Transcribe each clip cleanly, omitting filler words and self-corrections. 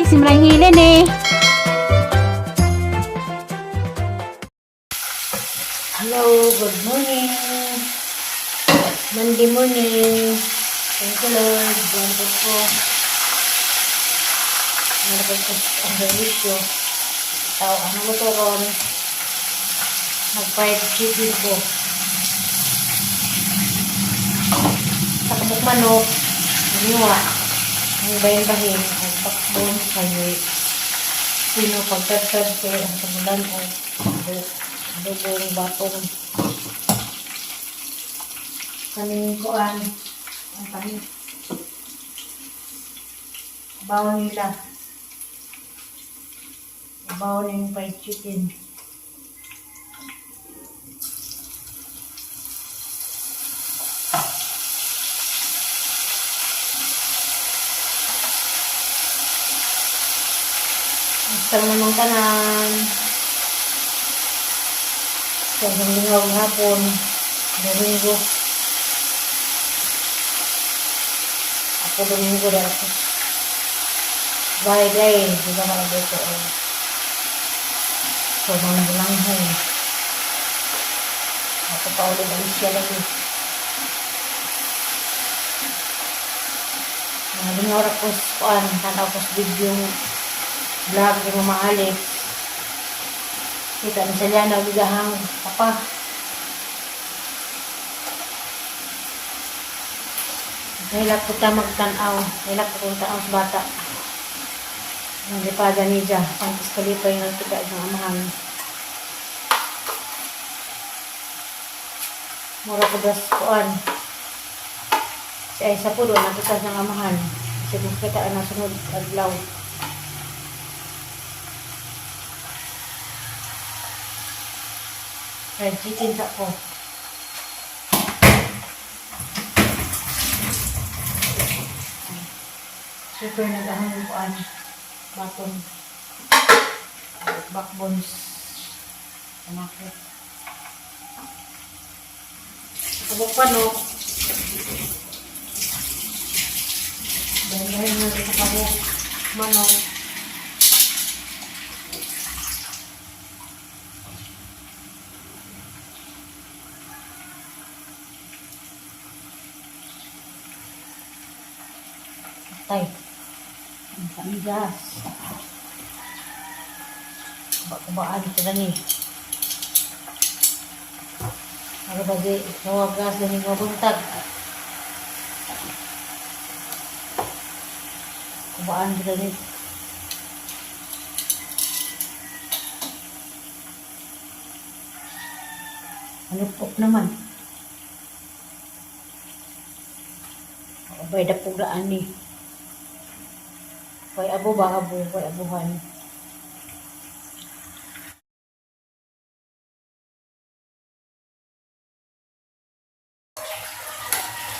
Simrang hilin eh. Hello, good morning. Monday morning. Thank you Lord. Ganito po. Meron po ang servicio. Tao, ano mo to ron? Nag-fried chicken po. Sa kamuk manok. Maniwa. Ang bayan-bahin. Ang pakbon. Kaya sino pagtagtag ko ang kamulan o adobong batong kaning kuan ang kanin bawang nila bawang yung fried chicken isang namang tanan sa hanggang hapon Domingo ako Domingo dahil ako bahay di ba mga dito so mga bulanghay ako pa ulit ang siya lagi mga lingaw ako kuan tanaw ko sa video vlog yung mamahalik kita misalnya na bigahang apa nahilap ko ta magtanaw nahilap ko tanaw sa bata naglipada niya pantas kalipay ng tiga ng amahan mura ko das kuan si Aisa po doon napitas ng amahan kasi kung kita na sunod adlaw fried chicken sa ko. Super nagahang kuan baton backbones anakit kabuk panok dahil na sa kabuk manok tay ang kamigas kubaan ito na ni ano ba di nawagas na ni mabuntag kubaan ito na ni anupok naman abay dapuglaan ni kay abo ba abo kay abuhan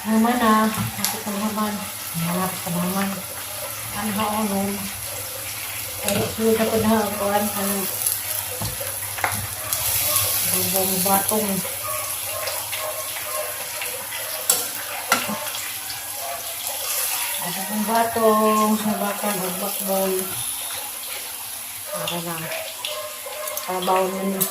naman na nakit ng naman malapit sa naman ano haonon ay sulit ako na hakuan ano bubong batong ada pang batong sa batang o bakbon para na trabaho na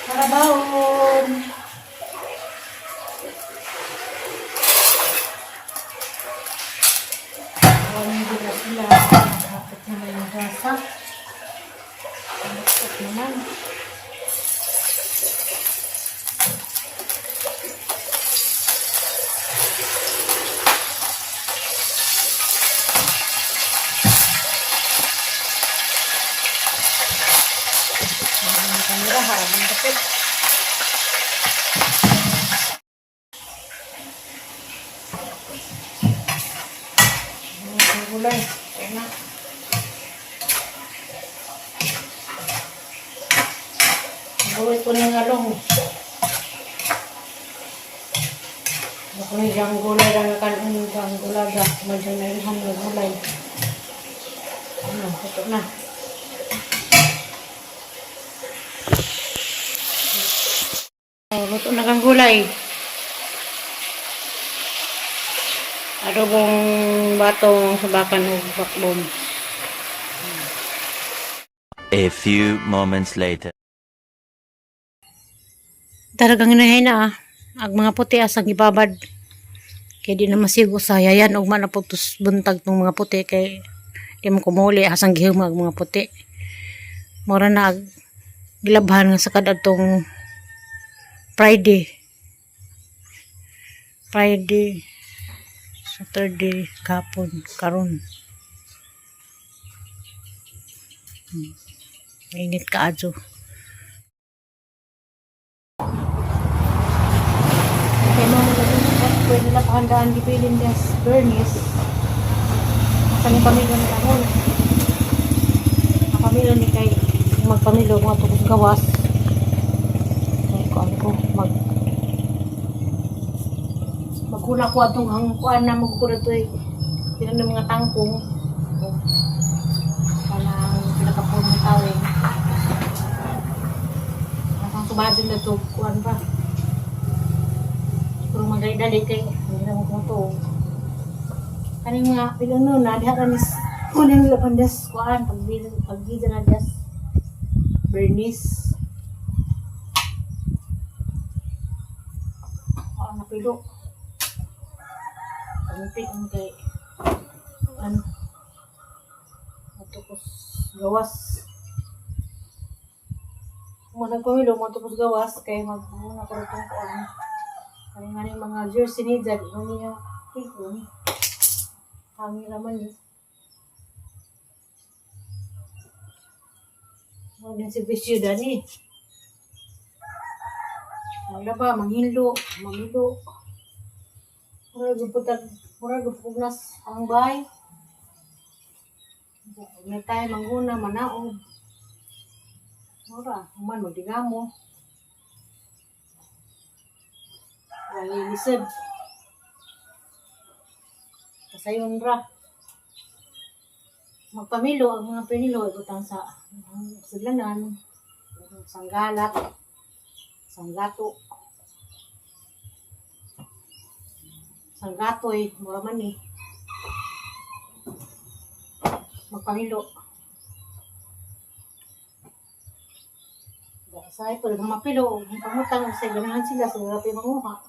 Karabahon. Awan din na sila. Kapit naman yung gasa. Kapit naman. Kamera harap ng kapit. Gulay. Enak. Gulay ko na nga long. Ako na yung gulay lang kanin yung gulay. Madyan na yung gulay. Ano, ito na. Luto na kang gulay. Adobong batong sabakan o bakbon. A few moments later. Talagang inahin na ang mga puti asang ibabad. Kaya di na masigo sa yayan o manaputos buntag ng mga puti kay di mo kumuli asang gihumag mga puti. Mura na gilabhan nga sa kadadtong Friday, Saturday, kapon, karon. Init ka adyo. Kaya mga naging pwede na pahandaan di pilin des Bernice. Masang pamilya ni Kahon. Ang pamilya ni kay magpamilya mga tukos gawas. Kaya ko ano ko magkula ko atong hangkuan na magkura to tinan ng mga tangkong. Kanang pinakapon ng tawin. Ang subadin na to kuan ba? Kung magdali-dali kay hindi na mo to. Kaning mga pinuno na diha kanis kunin nila pandas kuan pagbida na das Bernice. Napilo. Pagpit ang kay ano matukos gawas. Kung nagpamilo matukos gawas kay magmuna karutong kuan. Kaning mga jersey ni Dad, hindi niya tigong. Hangin naman yun. Mga din si Bisyo Dani. Maglaba, manghilo, mamilo. Mura gupugnas ang bay. May tayo mangguna, manaog. Mura, human magdigamo. Lagi lisod. Kasayon ra. Magpamilo ang mga pinilo ibutang sa sudlanan, sanggalat, sanggato. Sanggatoy, mura man eh. Magpamilo. Say pud mapilo, pamutang sa ganahan sila sa rapi manguha.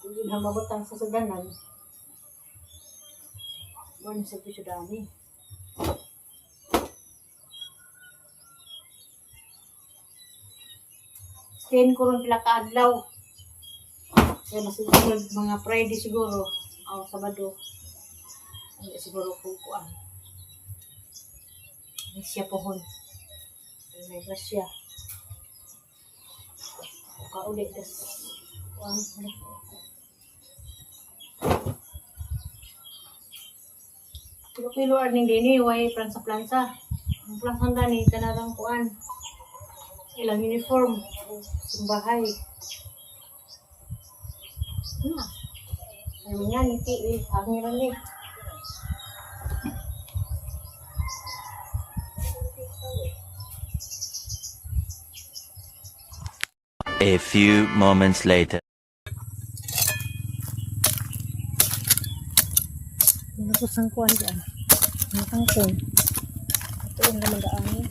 Hindi na mabutang sa sudanan. Buwan sa Bisyo Dani. Stay ko rin pila kaadlaw. Kaya masusunod mga Friday siguro. O Sabado. Hindi siguro kukuan. May siya pohon. May grasya. Kaulit des. Kuan. Kilo-kilo arning dini, way plansa-plansa. Ang plansa gani, tanarang kuan. Ilang uniform. Simbahay. Ano yan, iti, hangiran ni. A few moments later. Tapos ang kuhan dyan. Ang tangkong. Ito yung gamagaan.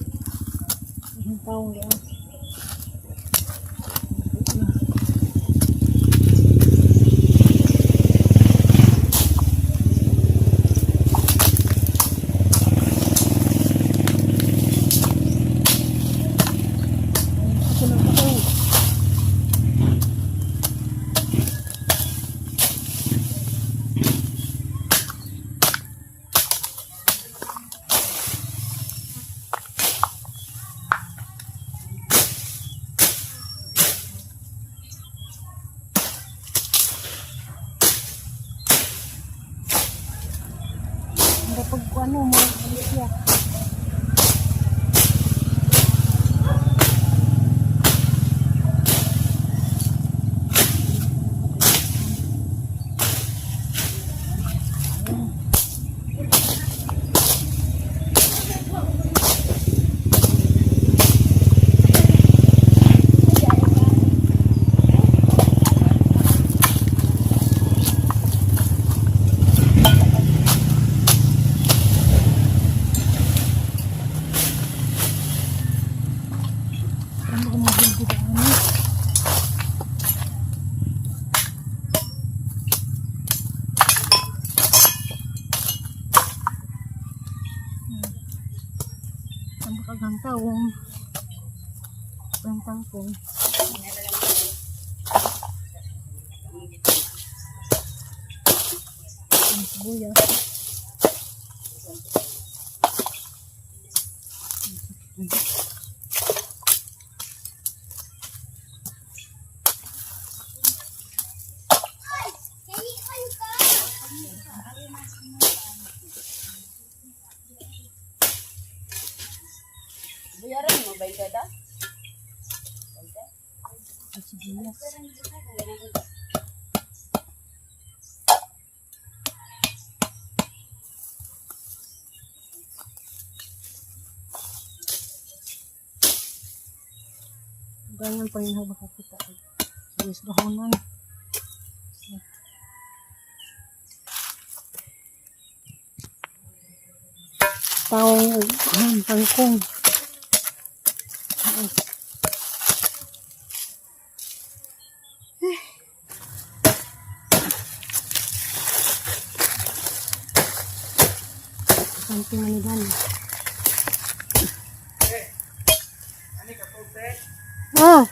Ang taong dyan. Kapag ano mo, siya. Gantawong gantang po sibuyas Buyaran mo ba ito da? sibuyas. Ganyan pa rin baka kita. Sibuyas bahonan. Tawong tangkong. Sampai manidan. Oh.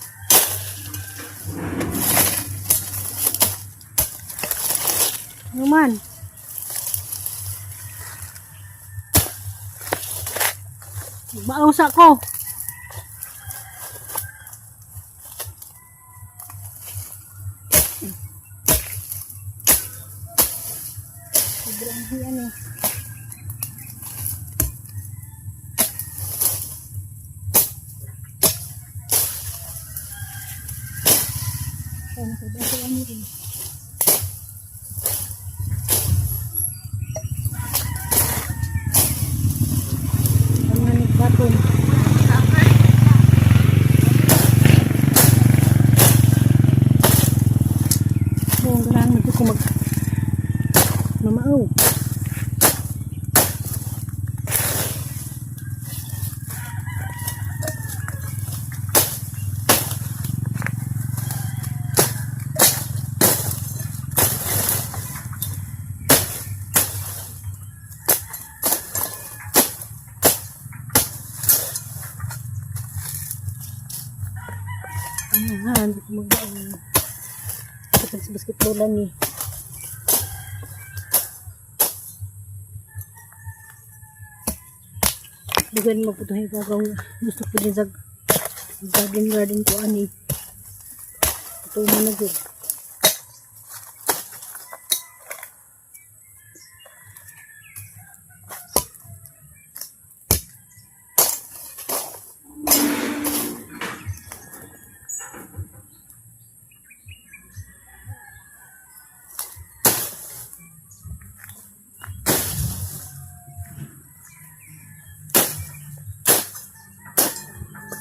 Numan. Bausa ko. Sobrang hiyan eh. Kaya nakabasa lang rin. Ang nanig batong. Ang ganahan mo ko mamaaw. Hindi ko mag-aawin. Kapag sa basketbolan ni. Dugan mo po ito gagawin. Gusto ko din sa garden ko ani. Ito mo na din.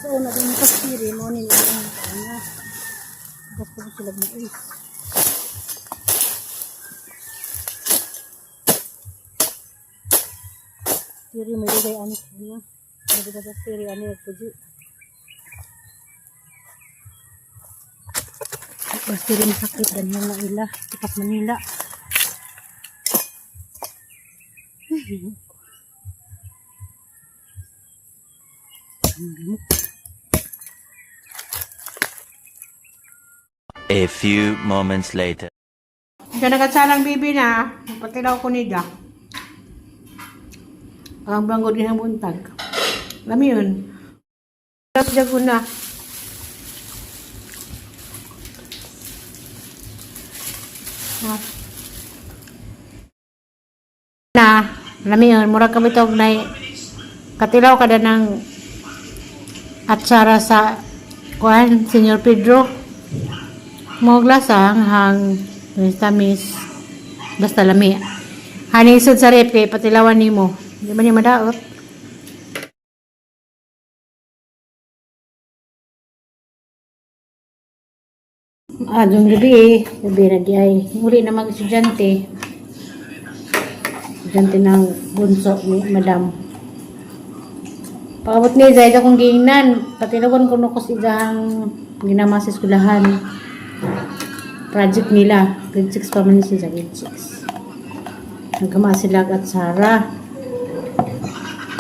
So, na din kasiri mo nila ang kanya. Gusto ko sila mais. Siri mo yung anik niya. Nagdagat siri anik ko di. Basta rin sakit dan yung naila. Ipak Manila. A few moments later. Diyan nagkatsalang bibi na. Patilaw ko nida. Ang banggo din ang buntag. Alam mo yun. Lapjag ko na. Alam mo yun. Murag kami itong na katilaw kada ng atsara sa kuhan, Senyor Pedro. Mga glasang hang tamis basta lami. Haning sud sa rep kay patilawan nimo. Di man niya madaot. Yung gabi na di ay uli na mag estudyante ng bunso ni madam. Pakabot ni Zay akong giingnan. Patinawan ko no ko si Zahang ginama sa eskwelahan. Project nila. Grade 6 pa man siya sa grade 6. Nagkama sila at Sarah.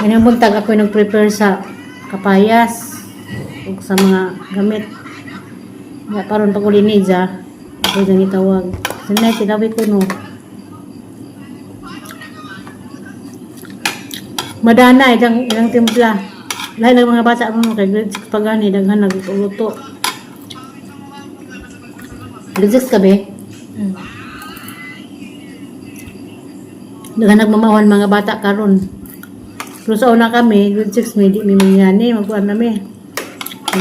Ngayong buntag ako nag-prepare sa kapayas o sa mga gamit. Nga paron pag uli ni Zah, ako dyan itawag. Sanay, tinawi ko no. Madana, ilang timpla. Lahat ng mga bata mo kay grade 6 pa gani, daghan nagluto. Grade 6 ka be? Daghan nagmamawan mga bata karon. Pero sa una kami, grade 6 may di may mangani, magkuhan nami.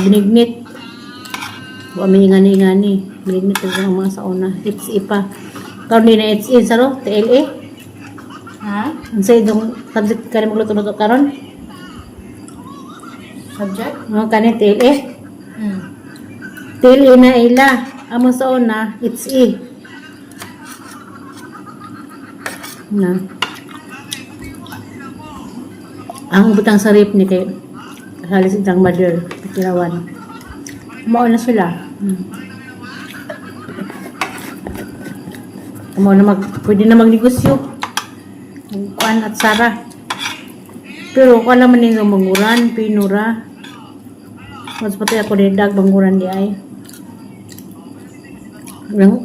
Binignit. Buwa may ingani-ingani. Binignit ang mga sa una. HE pa. Karon din na HE, saro? TLA? Ha? Ang sa itong subject ka rin magluto-luto karon? Subject? Mga kanin, TLA? Hmm. TLA na ila. Amo sa una, HE. Na. Ang butang sarip ni kay halos itang mother, Pitirawan. Mao na sila. Mao na pwede na magnegosyo. Kuan at Sara. Pero kuan naman yung Banguran, Pinura. Mas pati ako dedag Banguran di ay.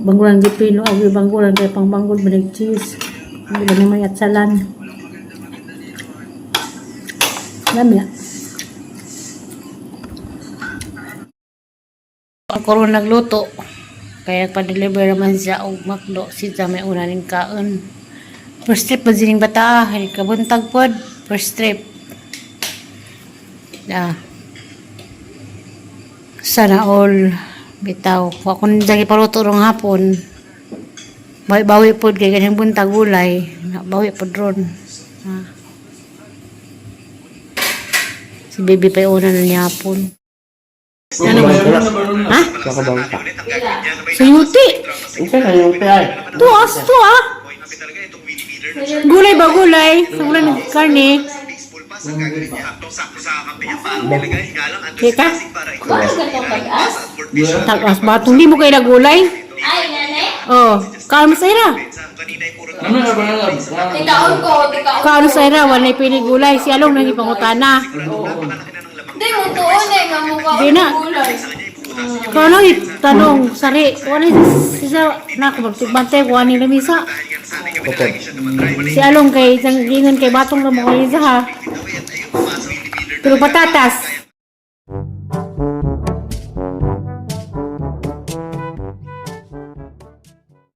Banguran di Pino, agi Banguran kay pangbanggol banig cheese. Hindi ba naman yatsalan. Dami ya. Ako rin nagluto. Kaya pa-deliver naman siya og makdo. Siya may una ning kaon. First trip pa sining bata. Ay kabuntag pod. First trip. Sana all bitaw. Ako nang paluto rong hapon. Bawi pod kay ganang buntag gulay. Bawi pod ron. Si baby pa una na niya hapon. Ano ba? Ha? Nakabangka. Sayuti. Isa na yung piyay. Tuas to ah. Gulay ba gulay? Sa ulan ng karne. Kita? Bakit ka to pag-as? Tagas ba? Hindi mo kayo na gulay? Ay, nane? Oh, kaano sa ira? Ano na ba na? Tikaon ko, tikaon. Kaano sa ira? Wala pili gulay. Si Along nang ipangutana. Hindi mo tuon eh, nga mukha Di na. gulay. Kaano itanong? Sari. Wala sisa. Naku, magtigbantay. Wala nila misa. Si Along kay isang gingon kay batong na mga isa ha. Pero patatas.